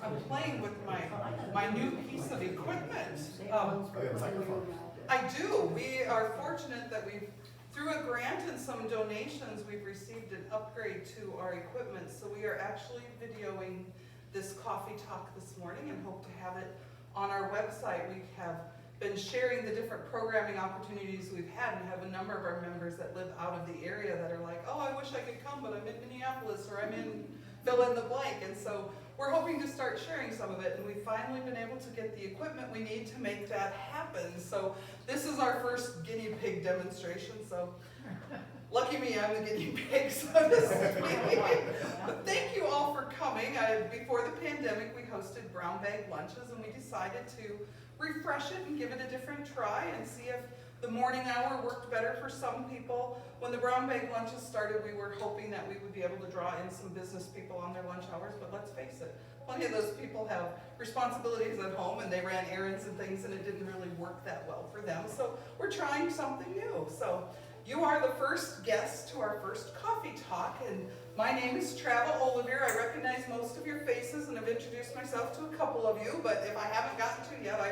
I'm playing with my new piece of equipment. I do. We are fortunate that through a grant and some donations, we've received an upgrade to our equipment. So we are actually videoing this coffee talk this morning and hope to have it on our website. We have been sharing the different programming opportunities we've had, and have a number of our members that live out of the area that are like, oh, I wish I could come, but I'm in Minneapolis, or I'm in fill in the blank. And so we're hoping to start sharing some of it, and we've finally been able to get the equipment we need to make that happen. So this is our first guinea pig demonstration, so lucky me, I'm the guinea pig, so to speak. But thank you all for coming. Before the pandemic, we hosted brown bag lunches, and we decided to refresh it and give it a different try and see if the morning hour worked better for some people. When the brown bag lunches started, we were hoping that we would be able to draw in some business people on their lunch hours, but let's face it, plenty of those people have responsibilities at home, and they ran errands and things, and it didn't really work that well for them. So we're trying something new. So you are the first guest to our first coffee talk, and my name is Trava, Olivier. I recognize most of your faces and have introduced myself to a couple of you, but if I haven't gotten to yet, I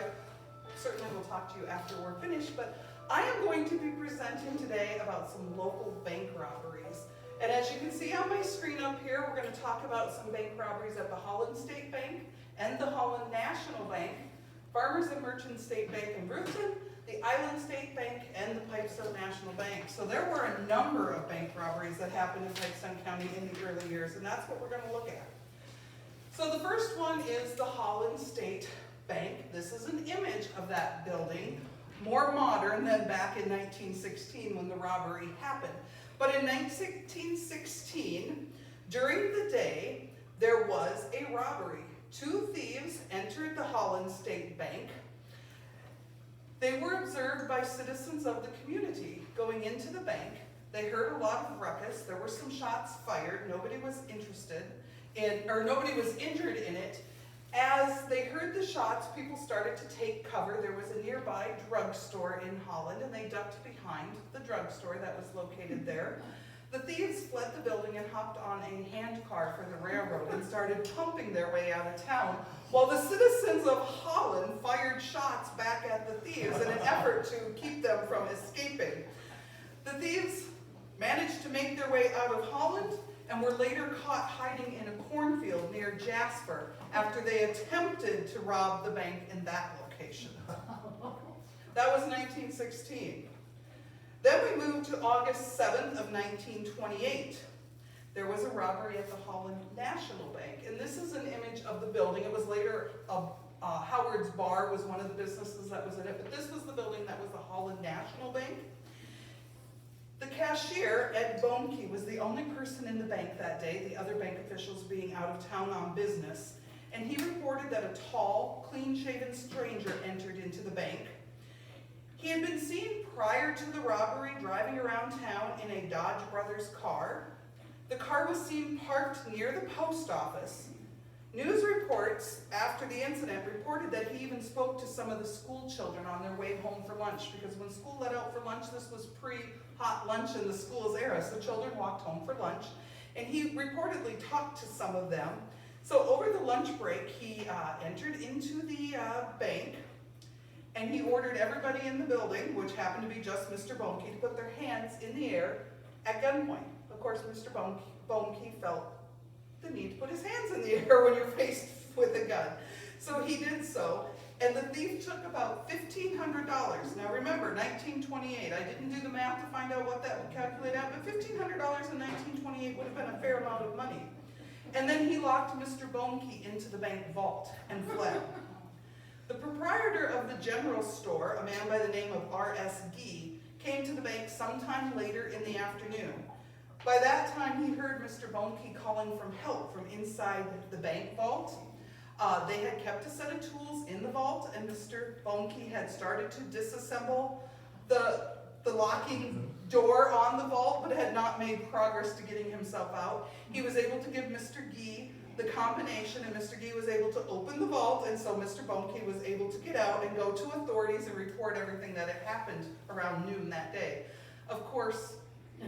certainly will talk to you after we're finished. But I am going to be presenting today about some local bank robberies. And as you can see on my screen up here, we're going to talk about some bank robberies at the Holland State Bank and the Holland National Bank, Farmers and Merchants State Bank in Brewston, the Island State Bank, and the Pipestone National Bank. So there were a number of bank robberies that happened in Pipestone County in the early years, and that's what we're going to look at. So the first one is the Holland State Bank. This is an image of that building, more modern than back in 1916 when the robbery happened. But in 1916, during the day, there was a robbery. Two thieves entered the Holland State Bank. They were observed by citizens of the community going into the bank. They heard a lot of ruckus. There were some shots fired. Nobody was nobody was injured in it. As they heard the shots, people started to take cover. There was a nearby drugstore in Holland, and they ducked behind the drugstore that was located there. The thieves fled the building and hopped on a handcar for the railroad and started pumping their way out of town, while the citizens of Holland fired shots back at the thieves in an effort to keep them from escaping. The thieves managed to make their way out of Holland and were later caught hiding in a cornfield near Jasper after they attempted to rob the bank in that location. That was 1916. Then we moved to August 7th of 1928. There was a robbery at the Holland National Bank, and this is an image of the building. It was later, Howard's Bar was one of the businesses that was in it, but this was the building that was the Holland National Bank. The cashier, Ed Bohnke, was the only person in the bank that day, the other bank officials being out of town on business, and he reported that a tall, clean-shaven stranger entered into the bank. He had been seen prior to the robbery driving around town in a Dodge Brothers car. The car was seen parked near the post office. News reports after the incident reported that he even spoke to some of the school children on their way home for lunch, because when school let out for lunch, this was pre-hot lunch in the school's era, so children walked home for lunch, and he reportedly talked to some of them. So over the lunch break, he entered into the bank, and he ordered everybody in the building, which happened to be just Mr. Bohnke, to put their hands in the air at gunpoint. Of course, Mr. Bohnke felt the need to put his hands in the air when you're faced with a gun. So he did so, and the thief took about $1,500. Now remember, 1928, I didn't do the math to find out what that would calculate out, but $1,500 in 1928 would have been a fair amount of money. And then he locked Mr. Bohnke into the bank vault and fled. The proprietor of the general store, a man by the name of R.S. Gee, came to the bank sometime later in the afternoon. By that time, he heard Mr. Bohnke calling for help from inside the bank vault. They had kept a set of tools in the vault, and Mr. Bohnke had started to disassemble the locking door on the vault, but had not made progress to getting himself out. He was able to give Mr. Gee the combination, and Mr. Gee was able to open the vault, and so Mr. Bohnke was able to get out and go to authorities and report everything that had happened around noon that day. Of course,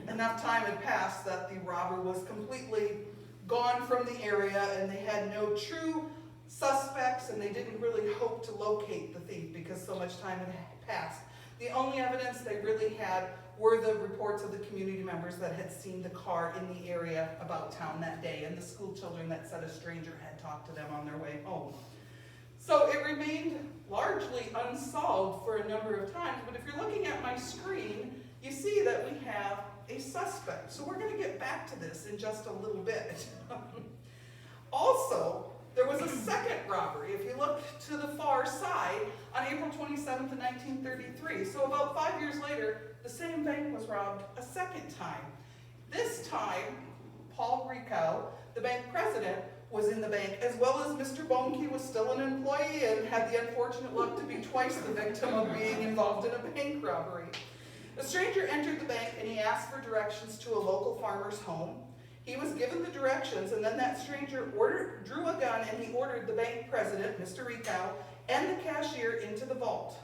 enough time had passed that the robber was completely gone from the area, and they had no true suspects, and they didn't really hope to locate the thief because so much time had passed. The only evidence they really had were the reports of the community members that had seen the car in the area about town that day, and the school children that said a stranger had talked to them on their way home. So it remained largely unsolved for a number of times, but if you're looking at my screen, you see that we have a suspect. So we're going to get back to this in just a little bit. Also, there was a second robbery. If you look to the far side, on April 27th of 1933, so about 5 years later, the same bank was robbed a second time. This time, Paul Rico, the bank president, was in the bank, as well as Mr. Bohnke was still an employee and had the unfortunate luck to be twice the victim of being involved in a bank robbery. A stranger entered the bank and he asked for directions to a local farmer's home. He was given the directions, and then that stranger drew a gun and he ordered the bank president, Mr. Rico, and the cashier into the vault.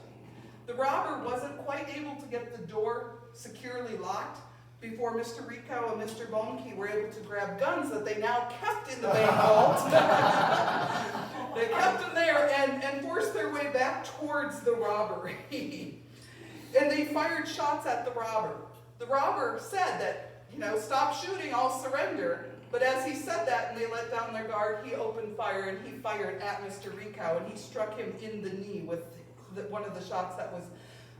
The robber wasn't quite able to get the door securely locked before Mr. Rico and Mr. Bohnke were able to grab guns that they now kept in the bank vault. They kept them there and forced their way back towards the robbery. And they fired shots at the robber. The robber said that, stop shooting, I'll surrender. But as he said that and they let down their guard, he opened fire and he fired at Mr. Rico, and he struck him in the knee with one of the shots that was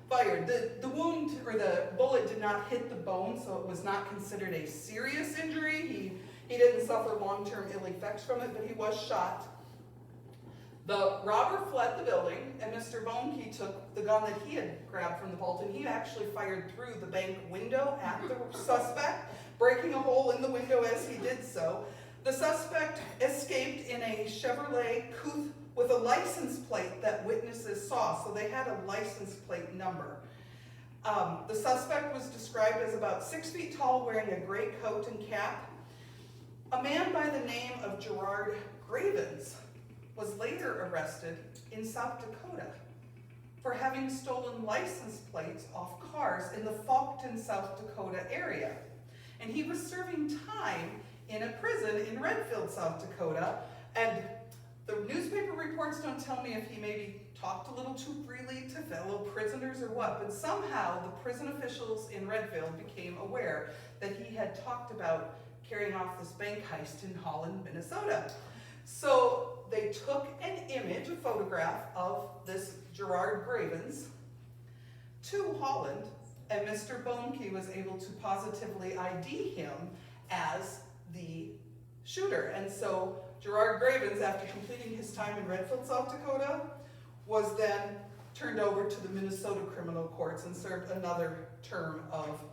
fired. The wound, or the bullet, did not hit the bone, so it was not considered a serious injury. He didn't suffer long-term ill effects from it, but he was shot. The robber fled the building, and Mr. Bohnke took the gun that he had grabbed from the vault, and he actually fired through the bank window at the suspect, breaking a hole in the window as he did so. The suspect escaped in a Chevrolet coupe with a license plate that witnesses saw, so they had a license plate number. The suspect was described as about 6 feet tall, wearing a gray coat and cap. A man by the name of Gerard Gravens was later arrested in South Dakota for having stolen license plates off cars in the Faulkton, South Dakota area. And he was serving time in a prison in Redfield, South Dakota, and the newspaper reports don't tell me if he maybe talked a little too freely to fellow prisoners or what, but somehow the prison officials in Redfield became aware that he had talked about carrying off this bank heist in Holland, Minnesota. So they took an image, a photograph of this Gerard Gravens to Holland, and Mr. Bohnke was able to positively ID him as the shooter. And so Gerard Gravens, after completing his time in Redfield, South Dakota, was then turned over to the Minnesota criminal courts and served another term of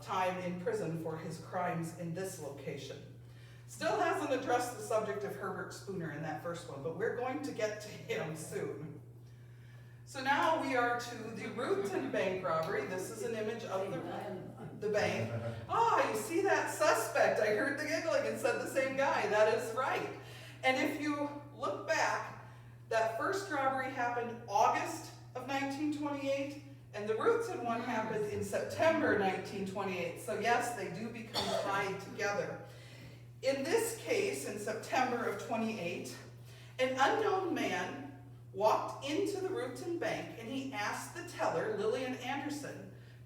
time in prison for his crimes in this location. Still hasn't addressed the subject of Herbert Spooner in that first one, but we're going to get to him soon. So now we are to the Rootton bank robbery. This is an image of the bank. You see that suspect? I heard the giggling and said the same guy. That is right. And if you look back, that first robbery happened August of 1928, and the Rootton one happened in September 1928. So yes, they do become tied together. In this case, in September of 28, an unknown man walked into the Rootton bank and he asked the teller, Lillian Anderson,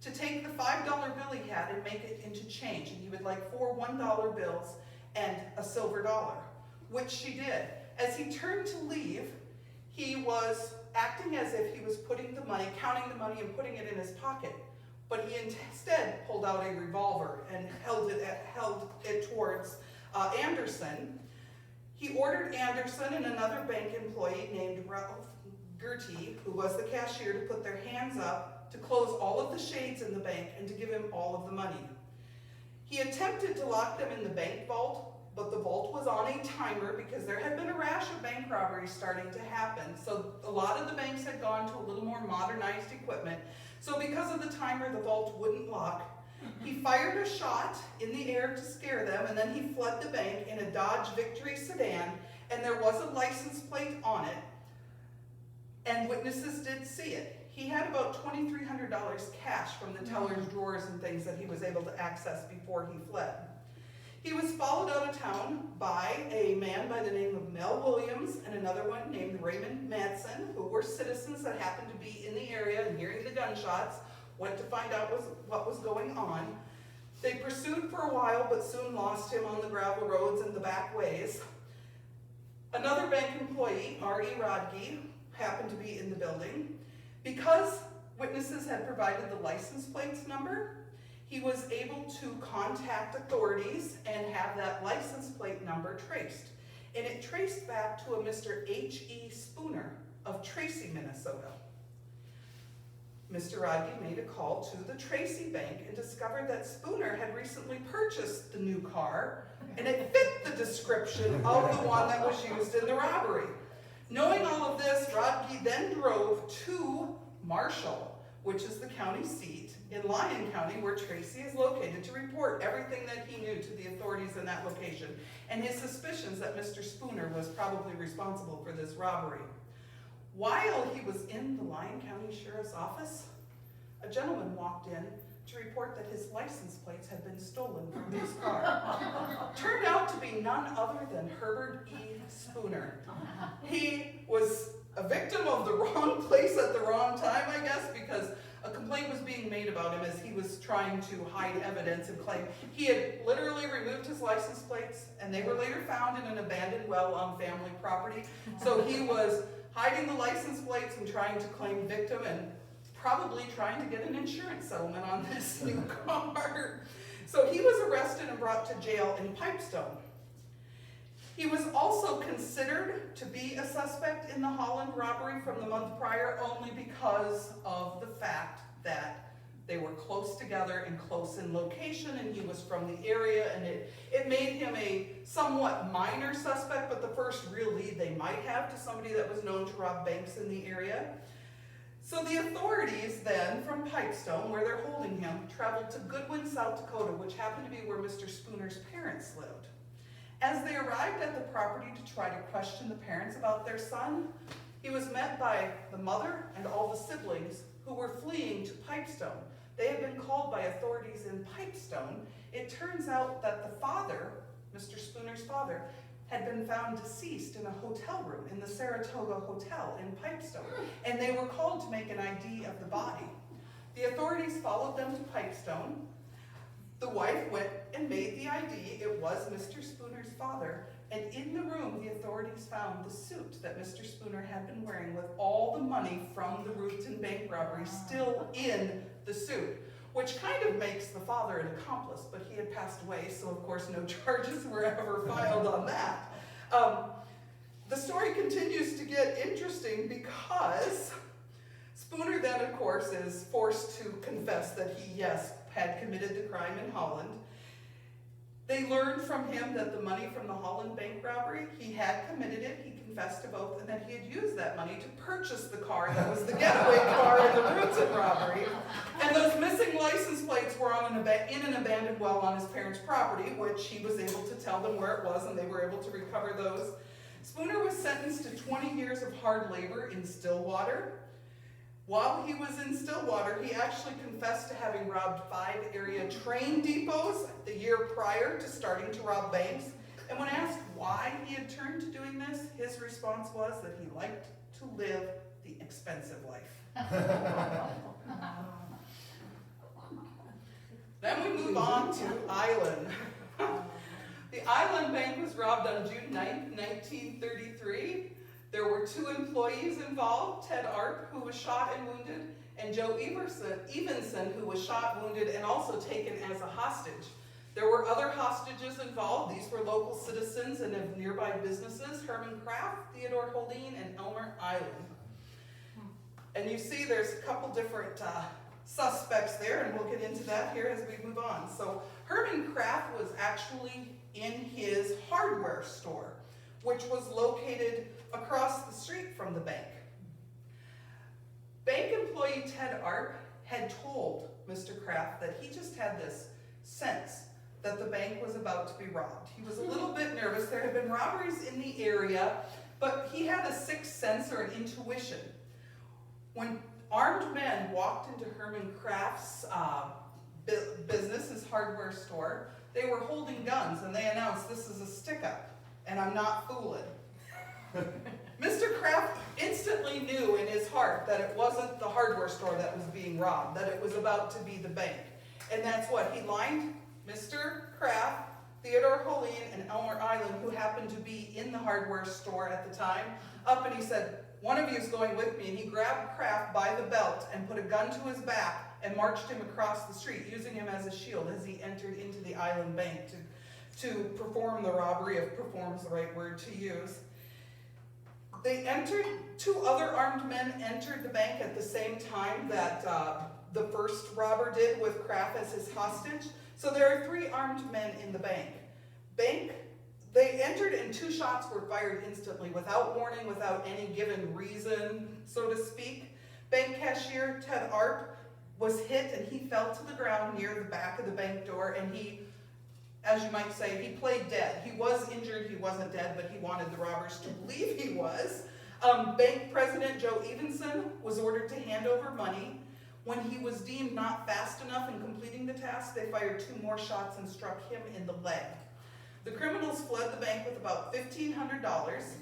to take the $5 bill he had and make it into change. And he would like 4 $1 bills and a silver dollar, which she did. As he turned to leave, he was acting as if he was putting the money, counting the money and putting it in his pocket. But he instead pulled out a revolver and held it towards Anderson. He ordered Anderson and another bank employee named Ralph Gertie, who was the cashier, to put their hands up, to close all of the shades in the bank, and to give him all of the money. He attempted to lock them in the bank vault, but the vault was on a timer because there had been a rash of bank robberies starting to happen. So a lot of the banks had gone to a little more modernized equipment. So because of the timer, the vault wouldn't lock. He fired a shot in the air to scare them, and then he fled the bank in a Dodge Victory sedan, and there was a license plate on it, and witnesses did see it. He had about $2,300 cash from the teller's drawers and things that he was able to access before he fled. He was followed out of town by a man by the name of Mel Williams and another one named Raymond Madsen, who were citizens that happened to be in the area and hearing the gunshots, went to find out what was going on. They pursued for a while, but soon lost him on the gravel roads and the back ways. Another bank employee, Artie Rodge, happened to be in the building. Because witnesses had provided the license plates number, he was able to contact authorities and have that license plate number traced. And it traced back to a Mr. H.E. Spooner of Tracy, Minnesota. Mr. Rodge made a call to the Tracy Bank and discovered that Spooner had recently purchased the new car, and it fit the description of the one that was used in the robbery. Knowing all of this, Rodge then drove to Marshall, which is the county seat in Lyon County, where Tracy is located, to report everything that he knew to the authorities in that location, and his suspicions that Mr. Spooner was probably responsible for this robbery. While he was in the Lyon County Sheriff's Office, a gentleman walked in to report that his license plates had been stolen from his car. Turned out to be none other than Herbert E. Spooner. He was a victim of the wrong place at the wrong time, I guess, because a complaint was being made about him as he was trying to hide evidence and claim. He had literally removed his license plates, and they were later found in an abandoned well on family property. So he was hiding the license plates and trying to claim victim, and probably trying to get an insurance settlement on this new car. So he was arrested and brought to jail in Pipestone. He was also considered to be a suspect in the Holland robbery from the month prior, only because of the fact that they were close together and close in location, and he was from the area, and it made him a somewhat minor suspect, but the first real lead they might have to somebody that was known to rob banks in the area. So the authorities then, from Pipestone, where they're holding him, traveled to Goodwin, South Dakota, which happened to be where Mr. Spooner's parents lived. As they arrived at the property to try to question the parents about their son, he was met by the mother and all the siblings who were fleeing to Pipestone. They had been called by authorities in Pipestone. It turns out that the father, Mr. Spooner's father, had been found deceased in a hotel room in the Saratoga Hotel in Pipestone, and they were called to make an ID of the body. The authorities followed them to Pipestone. The wife went and made the ID. It was Mr. Spooner's father, and in the room the authorities found the suit that Mr. Spooner had been wearing with all the money from the Roofton bank robbery still in the suit, which kind of makes the father an accomplice, but he had passed away, so of course no charges were ever filed on that. The story continues to get interesting because Spooner then, of course, is forced to confess that he, yes, had committed the crime in Holland. They learned from him that the money from the Holland bank robbery, he had committed it, he confessed to both, and that he had used that money to purchase the car that was the getaway car in the Roofton robbery. And those missing license plates were in an abandoned well on his parents' property, which he was able to tell them where it was, and they were able to recover those. Spooner was sentenced to 20 years of hard labor in Stillwater. While he was in Stillwater, he actually confessed to having robbed 5 area train depots the year prior to starting to rob banks. And when asked why he had turned to doing this, his response was that he liked to live the expensive life. Then we move on to Island. The Island Bank was robbed on June 9th, 1933. There were 2 employees involved, Ted Arp, who was shot and wounded, and Joe Evenson, who was shot, wounded, and also taken as a hostage. There were other hostages involved. These were local citizens and of nearby businesses, Herman Kraft, Theodore Holdeen, and Elmer Island. And you see there's a couple different suspects there, and we'll get into that here as we move on. So Herman Kraft was actually in his hardware store, which was located across the street from the bank. Bank employee Ted Arp had told Mr. Kraft that he just had this sense that the bank was about to be robbed. He was a little bit nervous. There had been robberies in the area, but he had a sixth sense or an intuition. When armed men walked into Herman Kraft's business, his hardware store. They were holding guns, and they announced, "This is a stick-up, and I'm not fooling." Mr. Kraft instantly knew in his heart that it wasn't the hardware store that was being robbed, that it was about to be the bank. And that's what he lined Mr. Kraft, Theodore Holeen, and Elmer Island, who happened to be in the hardware store at the time, up, and he said, "One of you is going with me." And he grabbed Kraft by the belt and put a gun to his back and marched him across the street, using him as a shield as he entered into the Island Bank to perform the robbery, if perform's the right word to use. They entered, 2 other armed men entered the bank at the same time that the first robber did, with Kraft as his hostage. So there are 3 armed men in the bank. They entered and 2 shots were fired instantly, without warning, without any given reason, so to speak. Bank cashier Ted Arp was hit and he fell to the ground near the back of the bank door, and he, as you might say, he played dead. He was injured, he wasn't dead, but he wanted the robbers to believe he was. Bank President Joe Evenson was ordered to hand over money. When he was deemed not fast enough in completing the task, they fired 2 more shots and struck him in the leg. The criminals fled the bank with about $1,500,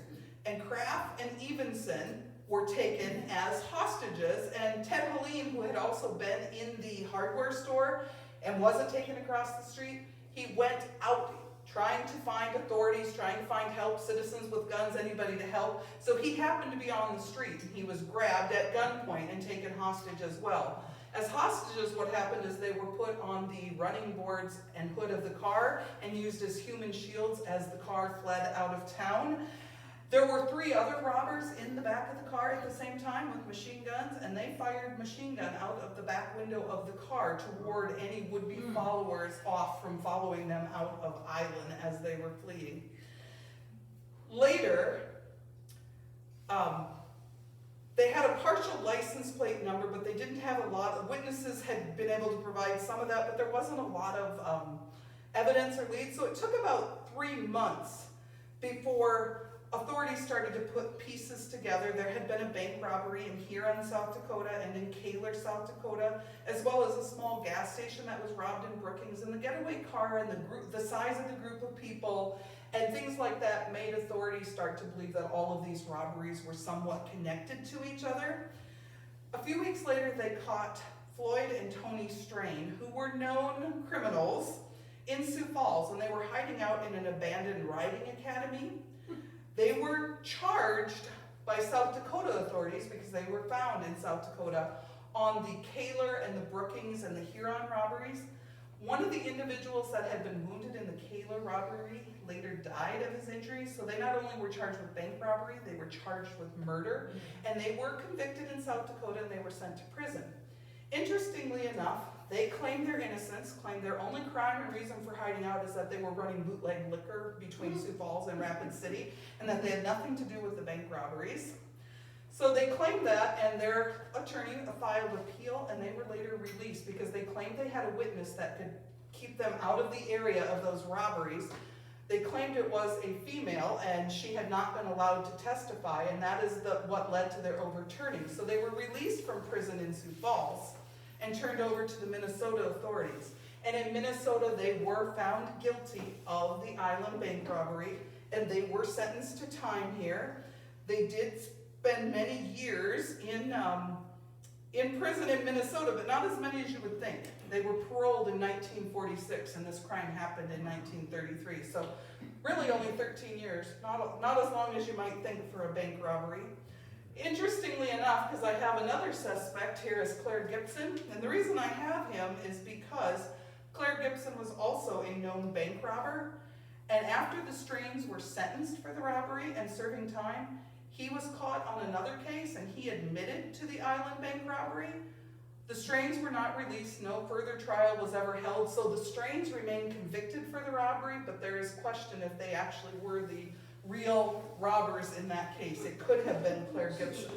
and Kraft and Evenson were taken as hostages, and Ted Holeen, who had also been in the hardware store and wasn't taken across the street, he went out trying to find authorities, trying to find help, citizens with guns, anybody to help. So he happened to be on the street, and he was grabbed at gunpoint and taken hostage as well. As hostages, what happened is they were put on the running boards and hood of the car and used as human shields as the car fled out of town. There were 3 other robbers in the back of the car at the same time with machine guns, and they fired machine gun out of the back window of the car to ward any would-be followers off from following them out of Island as they were fleeing. Later, they had a partial license plate number, but they didn't have a lot of witnesses had been able to provide some of that, but there wasn't a lot of evidence or leads. So it took about 3 months before authorities started to put pieces together. There had been a bank robbery in Huron, South Dakota, and in Kaler, South Dakota, as well as a small gas station that was robbed in Brookings. And the getaway car and the size of the group of people and things like that made authorities start to believe that all of these robberies were somewhat connected to each other. A few weeks later, they caught Floyd and Tony Strain, who were known criminals in Sioux Falls, and they were hiding out in an abandoned riding academy. They were charged by South Dakota authorities, because they were found in South Dakota, on the Kaler and the Brookings and the Huron robberies. One of the individuals that had been wounded in the Kaler robbery later died of his injuries, so they not only were charged with bank robbery, they were charged with murder, and they were convicted in South Dakota and they were sent to prison. Interestingly enough, they claimed their innocence, claimed their only crime and reason for hiding out is that they were running bootleg liquor between Sioux Falls and Rapid City, and that they had nothing to do with the bank robberies. So they claimed that, and their attorney filed appeal, and they were later released because they claimed they had a witness that could keep them out of the area of those robberies. They claimed it was a female, and she had not been allowed to testify, and that is what led to their overturning. So they were released from prison in Sioux Falls and turned over to the Minnesota authorities. And in Minnesota, they were found guilty of the Island Bank robbery, and they were sentenced to time here. They did spend many years in prison in Minnesota, but not as many as you would think. They were paroled in 1946, and this crime happened in 1933. So really only 13 years, not as long as you might think for a bank robbery. Interestingly enough, because I have another suspect here, is Claire Gibson, and the reason I have him is because Claire Gibson was also a known bank robber, and after the Strains were sentenced for the robbery and serving time, he was caught on another case and he admitted to the Island Bank robbery. The Strains were not released, no further trial was ever held, so the Strains remain convicted for the robbery, but there is question if they actually were the real robbers in that case. It could have been Claire Gibson.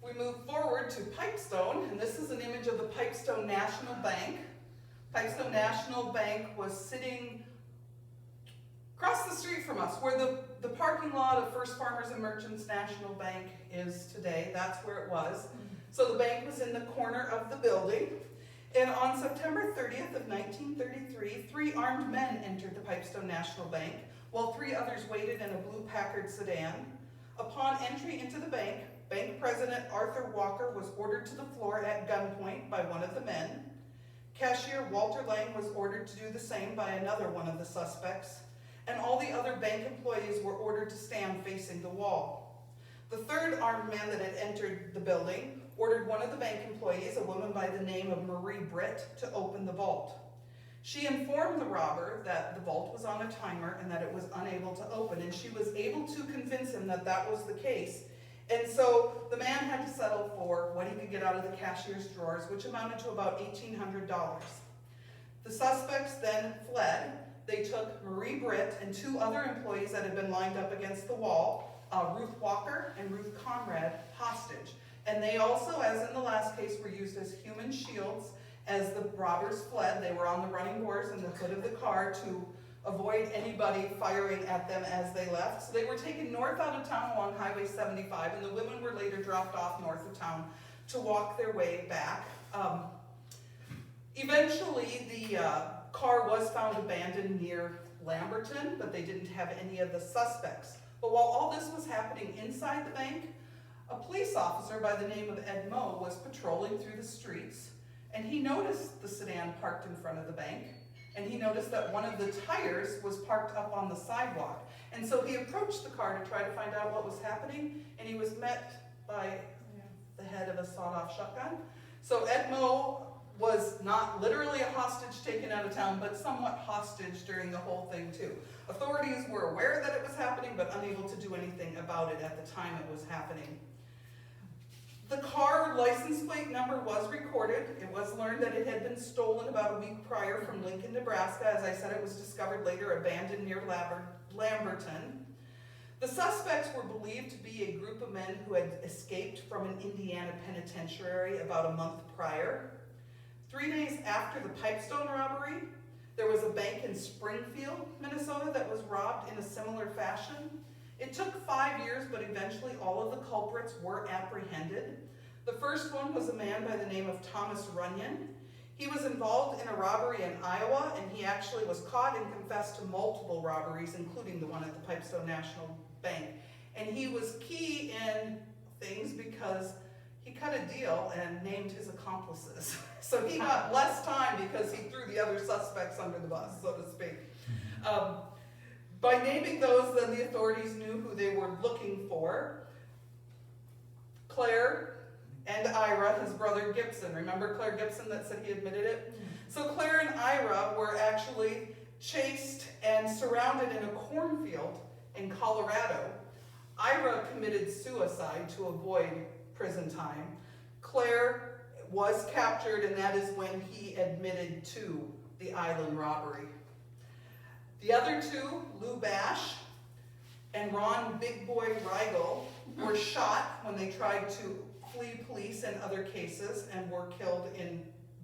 We move forward to Pipestone, and this is an image of the Pipestone National Bank. Pipestone National Bank was sitting across the street from us, where the parking lot of First Farmers and Merchants National Bank is today. That's where it was. So the bank was in the corner of the building. And on September 30th of 1933, 3 armed men entered the Pipestone National Bank, while 3 others waited in a blue Packard sedan. Upon entry into the bank, Bank President Arthur Walker was ordered to the floor at gunpoint by one of the men. Cashier Walter Lang was ordered to do the same by another one of the suspects, and all the other bank employees were ordered to stand facing the wall. The 3rd armed man that had entered the building ordered one of the bank employees, a woman by the name of Marie Britt, to open the vault. She informed the robber that the vault was on a timer and that it was unable to open, and she was able to convince him that that was the case. And so the man had to settle for what he could get out of the cashier's drawers, which amounted to about $1,800. The suspects then fled. They took Marie Britt and 2 other employees that had been lined up against the wall, Ruth Walker and Ruth Conrad, hostage. And they also, as in the last case, were used as human shields as the robbers fled. They were on the running boards in the hood of the car to avoid anybody firing at them as they left. So they were taken north out of town along Highway 75, and the women were later dropped off north of town to walk their way back. Eventually, the car was found abandoned near Lamberton, but they didn't have any of the suspects. But while all this was happening inside the bank, a police officer by the name of Ed Moe was patrolling through the streets, and he noticed the sedan parked in front of the bank, and he noticed that one of the tires was parked up on the sidewalk. And so he approached the car to try to find out what was happening, and he was met by the head of a sawed-off shotgun. So Ed Moe was not literally a hostage taken out of town, but somewhat hostage during the whole thing too. Authorities were aware that it was happening, but unable to do anything about it at the time it was happening. The car license plate number was recorded. It was learned that it had been stolen about a week prior from Lincoln, Nebraska. As I said, it was discovered later abandoned near Lamberton. The suspects were believed to be a group of men who had escaped from an Indiana penitentiary about a month prior. 3 days after the Pipestone robbery, there was a bank in Springfield, Minnesota that was robbed in a similar fashion. It took 5 years, but eventually all of the culprits were apprehended. The first one was a man by the name of Thomas Runyon. He was involved in a robbery in Iowa, and he actually was caught and confessed to multiple robberies, including the one at the Pipestone National Bank. And he was key in things because he cut a deal and named his accomplices. So he got less time because he threw the other suspects under the bus, so to speak. By naming those, then the authorities knew who they were looking for. Claire and Ira, his brother Gibson. Remember Claire Gibson that said he admitted it? So Claire and Ira were actually chased and surrounded in a cornfield in Colorado. Ira committed suicide to avoid prison time. Claire was captured, and that is when he admitted to the island robbery. The other 2, Lou Bash and Ron Big Boy Rigel, were shot when they tried to flee police and other cases and were killed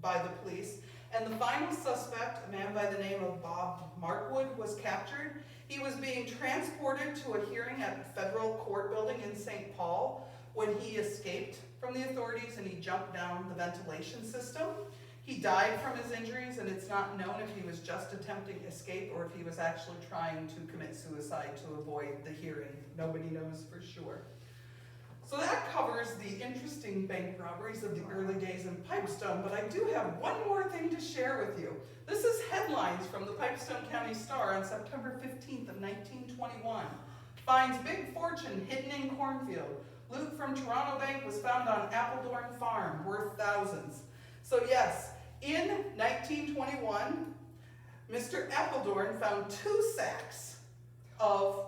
by the police. And the final suspect, a man by the name of Bob Markwood, was captured. He was being transported to a hearing at the federal court building in St. Paul when he escaped from the authorities and he jumped down the ventilation system. He died from his injuries, and it's not known if he was just attempting escape or if he was actually trying to commit suicide to avoid the hearing. Nobody knows for sure. So that covers the interesting bank robberies of the early days in Pipestone, but I do have one more thing to share with you. This is headlines from the Pipestone County Star on September 15th of 1921. Finds big fortune hidden in cornfield. Loot from Toronto Bank was found on Appledorn Farm, worth thousands. So yes, in 1921, Mr. Appledorn found 2 sacks of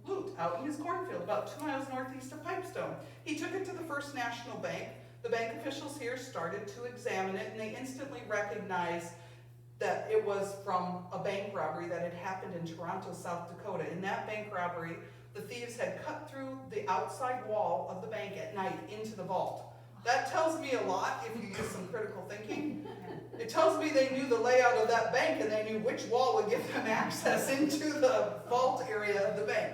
loot out in his cornfield, about 2 miles northeast of Pipestone. He took it to the First National Bank. The bank officials here started to examine it, and they instantly recognized that it was from a bank robbery that had happened in Toronto, South Dakota. In that bank robbery, the thieves had cut through the outside wall of the bank at night into the vault. That tells me a lot if you use some critical thinking. It tells me they knew the layout of that bank and they knew which wall would give them access into the vault area of the bank.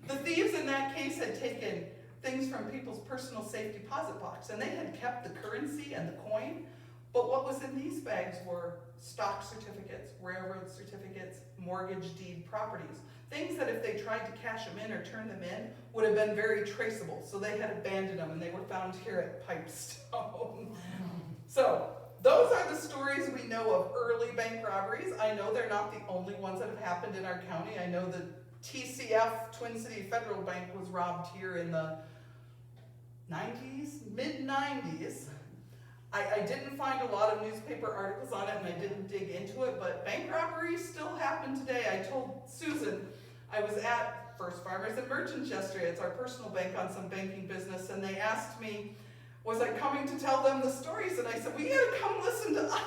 The thieves in that case had taken things from people's personal safe deposit box, and they had kept the currency and the coin, but what was in these bags were stock certificates, railroad certificates, mortgage deed properties, things that if they tried to cash them in or turn them in would have been very traceable, so they had abandoned them and they were found here at Pipestone. So those are the stories we know of early bank robberies. I know they're not the only ones that have happened in our county. I know the TCF, Twin City Federal Bank, was robbed here in the 90s, mid-90s. I didn't find a lot of newspaper articles on it and I didn't dig into it, but bank robberies still happen today. I told Susan, I was at First Farmers and Merchants yesterday. It's our personal bank on some banking business, and they asked me, was I coming to tell them the stories? And I said, well, you gotta come listen to us.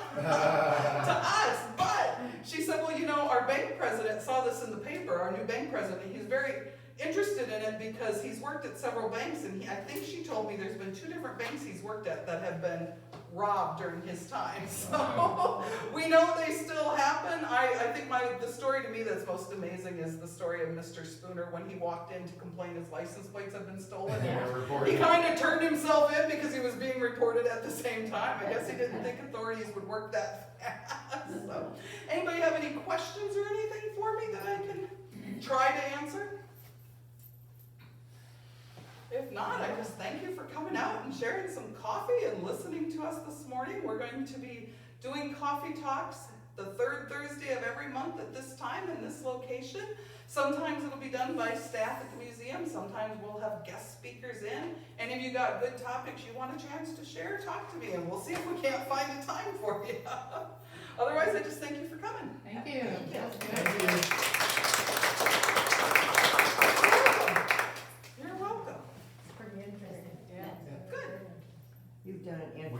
But she said, well, you know, our bank president saw this in the paper, our new bank president. He's very interested in it because he's worked at several banks, and I think she told me there's been 2 different banks he's worked at that have been robbed during his time. So we know they still happen. I think the story to me that's most amazing is the story of Mr. Spooner when he walked in to complain his license plates had been stolen. He kind of turned himself in because he was being reported at the same time. I guess he didn't think authorities would work that fast. So, anybody have any questions or anything for me that I can try to answer? If not, I just thank you for coming out and sharing some coffee and listening to us this morning. We're going to be doing coffee talks the 3rd Thursday of every month at this time in this location. Sometimes it'll be done by staff at the museum. Sometimes we'll have guest speakers in. And if you got good topics you want a chance to share, talk to me and we'll see if we can't find a time for you. Otherwise, I just thank you for coming. Thank you. Thank you.